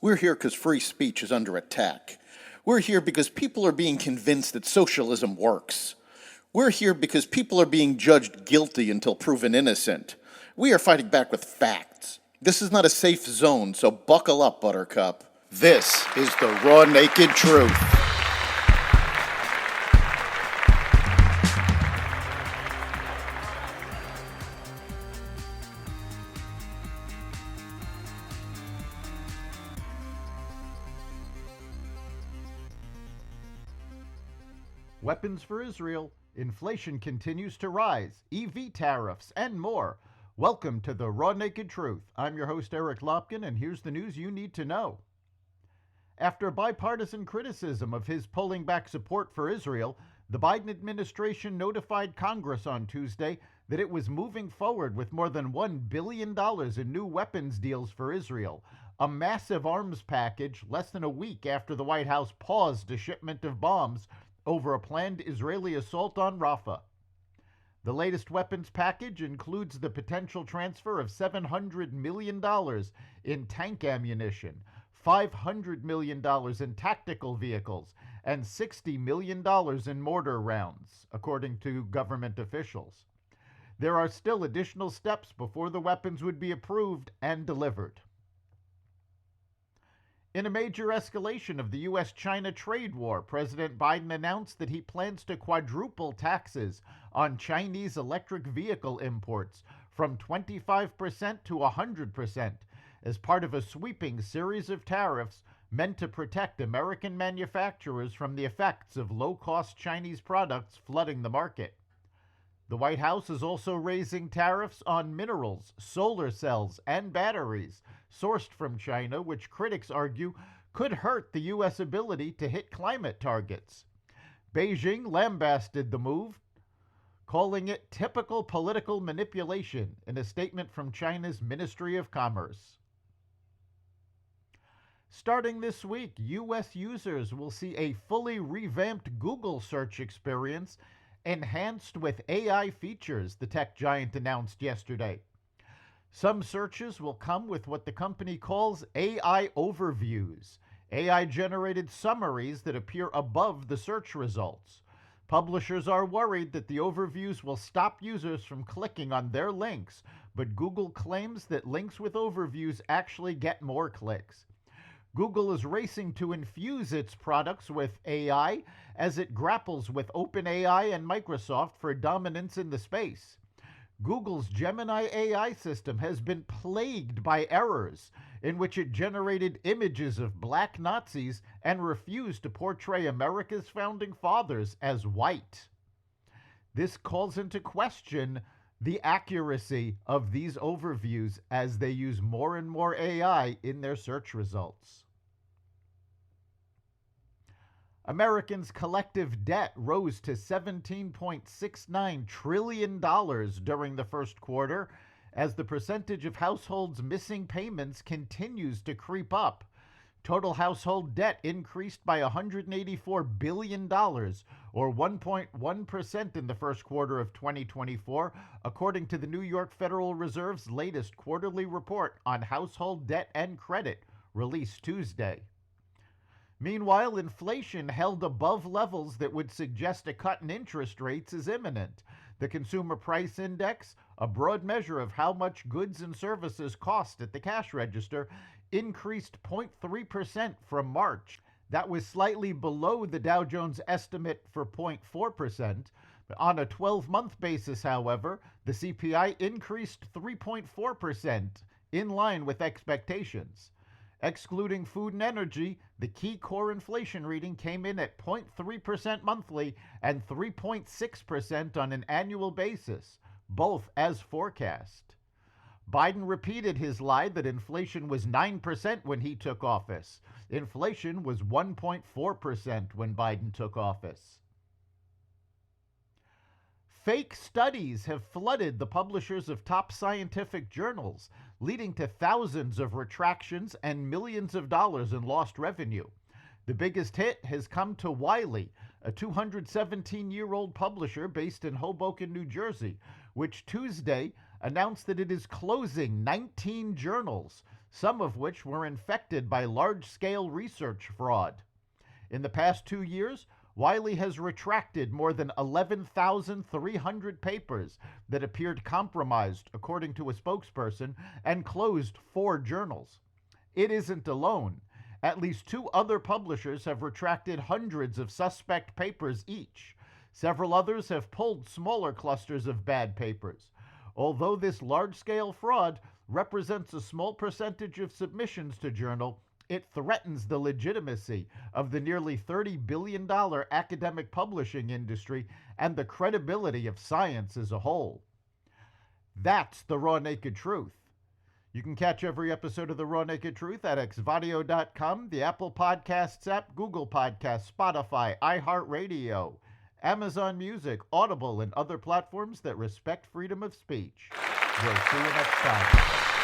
We're here because free speech is under attack. We're here because people are being convinced that socialism works. We're here because people are being judged guilty until proven innocent. We are fighting back with facts. This is not a safe zone, so buckle up, Buttercup. This is the raw, naked truth. Weapons for Israel, inflation continues to rise, EV tariffs, and more. Welcome to the Raw Naked Truth. I'm your host, Eric Lopkin, and here's the news you need to know. After bipartisan criticism of his pulling back support for Israel, the Biden administration notified Congress on Tuesday that it was moving forward with more than $1 billion in new weapons deals for Israel, a massive arms package less than a week after the White House paused a shipment of bombs over a planned Israeli assault on Rafah. The latest weapons package includes the potential transfer of $700 million in tank ammunition, $500 million in tactical vehicles, and $60 million in mortar rounds, according to government officials. There are still additional steps before the weapons would be approved and delivered. In a major escalation of the U.S.-China trade war, President Biden announced that he plans to quadruple taxes on Chinese electric vehicle imports from 25% to 100% as part of a sweeping series of tariffs meant to protect American manufacturers from the effects of low-cost Chinese products flooding the market. The White House is also raising tariffs on minerals, solar cells, and batteries sourced from China, which critics argue could hurt the U.S. ability to hit climate targets. Beijing lambasted the move, calling it typical political manipulation in a statement from China's Ministry of Commerce. Starting this week, U.S. users will see a fully revamped Google search experience enhanced with AI features, the tech giant announced yesterday. Some searches will come with what the company calls AI overviews, AI-generated summaries that appear above the search results. Publishers are worried that the overviews will stop users from clicking on their links, but Google claims that links with overviews actually get more clicks. Google is racing to infuse its products with AI as it grapples with OpenAI and Microsoft for dominance in the space. Google's Gemini AI system has been plagued by errors in which it generated images of black Nazis and refused to portray America's founding fathers as white. This calls into question the accuracy of these overviews as they use more and more AI in their search results. Americans' collective debt rose to $17.69 trillion during the first quarter as the percentage of households missing payments continues to creep up. Total household debt increased by $184 billion, or 1.1% in the first quarter of 2024, according to the New York Federal Reserve's latest quarterly report on household debt and credit, released Tuesday. Meanwhile, inflation held above levels that would suggest a cut in interest rates is imminent. The Consumer Price Index, a broad measure of how much goods and services cost at the cash register, increased 0.3% from March. That was slightly below the Dow Jones estimate for 0.4%. On a 12-month basis, however, the CPI increased 3.4%, in line with expectations. Excluding food and energy, the key core inflation reading came in at 0.3% monthly and 3.6% on an annual basis, both as forecast. Biden repeated his lie that inflation was 9% when he took office. Inflation was 1.4% when Biden took office. Fake studies have flooded the publishers of top scientific journals, leading to thousands of retractions and millions of dollars in lost revenue. The biggest hit has come to Wiley, a 217-year-old publisher based in Hoboken, New Jersey, which Tuesday announced that it is closing 19 journals, some of which were infected by large-scale research fraud. In the past 2 years, Wiley has retracted more than 11,300 papers that appeared compromised, according to a spokesperson, and closed 4 journals. It isn't alone. At least 2 other publishers have retracted hundreds of suspect papers each. Several others have pulled smaller clusters of bad papers. Although this large-scale fraud represents a small percentage of submissions to journal, it threatens the legitimacy of the nearly $30 billion academic publishing industry and the credibility of science as a whole. That's the Raw Naked Truth. You can catch every episode of The Raw Naked Truth at xvadio.com, the Apple Podcasts app, Google Podcasts, Spotify, iHeartRadio, Amazon Music, Audible, and other platforms that respect freedom of speech. We'll see you next time.